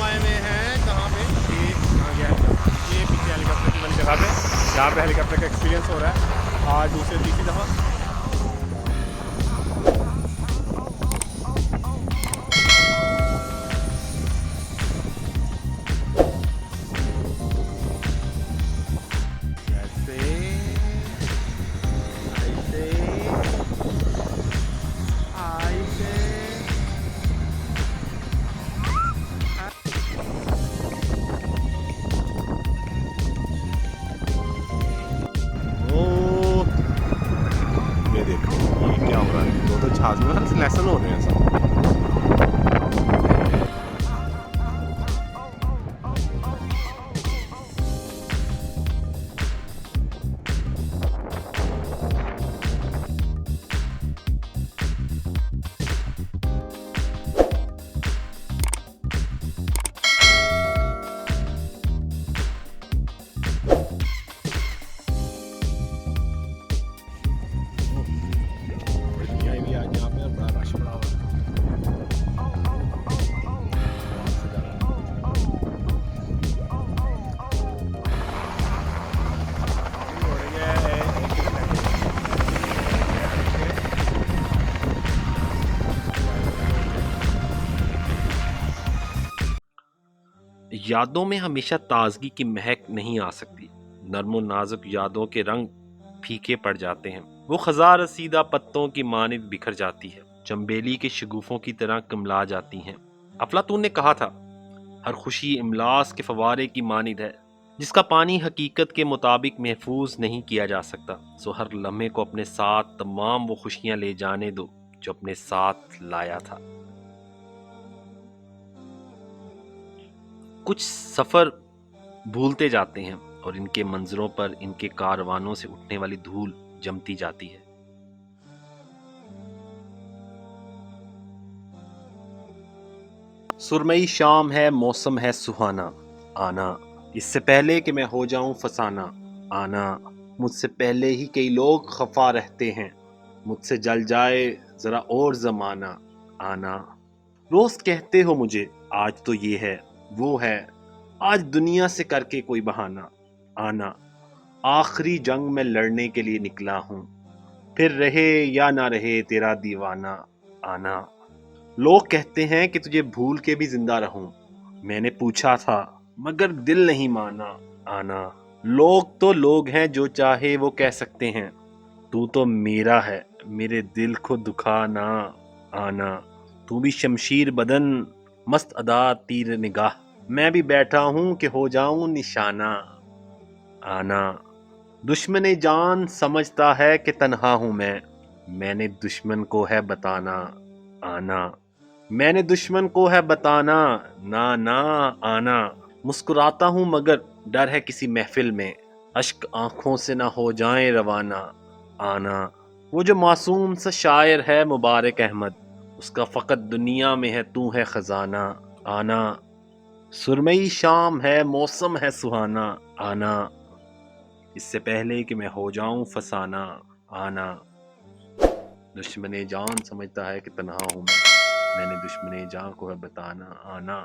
आए हुए हैं कहाँ पे, ये कहाँ गया है, ये पीछे हेलीकॉप्टर की वाली जगह पे, जहाँ पे हेलीकॉप्टर का एक्सपीरियंस हो रहा है आज दूसरी तीसरी दफ़ा। ऐसे ऐसे ऐसे ओ, ये देखो ये क्या हो रहा है, दो जहाज में लेसन हो रहे हैं सब। बड़ी भी आज यहाँ पे बड़ा रश पड़ा हुआ है। हो रही है यादों में हमेशा ताजगी की महक नहीं आ सकती। नर्मो नाजुक यादों के रंग फीके पड़ जाते हैं। वो खज़ां रसीदा पत्तों की मानिद बिखर जाती है, चंबेली के शगुफों की तरह कमला जाती हैं। अफलातून ने कहा था, हर खुशी इमलास के फवारे की मानिद है, जिसका पानी हकीकत के मुताबिक महफूज नहीं किया जा सकता। सो हर लम्हे को अपने साथ तमाम वो खुशियां ले जाने दो जो अपने साथ लाया था। कुछ सफ़र भूलते जाते हैं और इनके मंजरों पर इनके कारवानों से उठने वाली धूल जमती जाती है। सुरमई शाम है, मौसम है सुहाना, आना इससे पहले कि मैं हो जाऊं फसाना, आना मुझसे पहले ही कई लोग खफा रहते हैं, मुझसे जल जाए जरा और जमाना, आना रोज कहते हो मुझे आज तो ये है वो है, आज दुनिया से करके कोई बहाना, आना आखिरी जंग में लड़ने के लिए निकला हूं, फिर रहे या ना रहे तेरा दीवाना, आना लोग कहते हैं कि तुझे भूल के भी जिंदा रहूं, मैंने पूछा था मगर दिल नहीं माना, आना लोग तो लोग हैं जो चाहे वो कह सकते हैं, तू तो मेरा है मेरे दिल को दुखाना, आना तू भी शमशीर बदन मस्त अदा तीर निगाह, मैं भी बैठा हूं कि हो जाऊं निशाना, आना दुश्मन जान समझता है कि तन्हा हूं मैं, मैंने दुश्मन को है बताना, आना मैंने दुश्मन को है बताना, ना ना आना मुस्कुराता हूं मगर डर है किसी महफिल में, अश्क आंखों से ना हो जाएं रवाना, आना वो जो मासूम सा शायर है मुबारक अहमद, उसका फ़कत दुनिया में है तू है खजाना, आना सुरमई शाम है मौसम है सुहाना, आना इससे पहले कि मैं हो जाऊं फसाना, आना दुश्मने जान समझता है कि तन्हा हूं मैं, मैंने दुश्मने जान को है बताना, आना।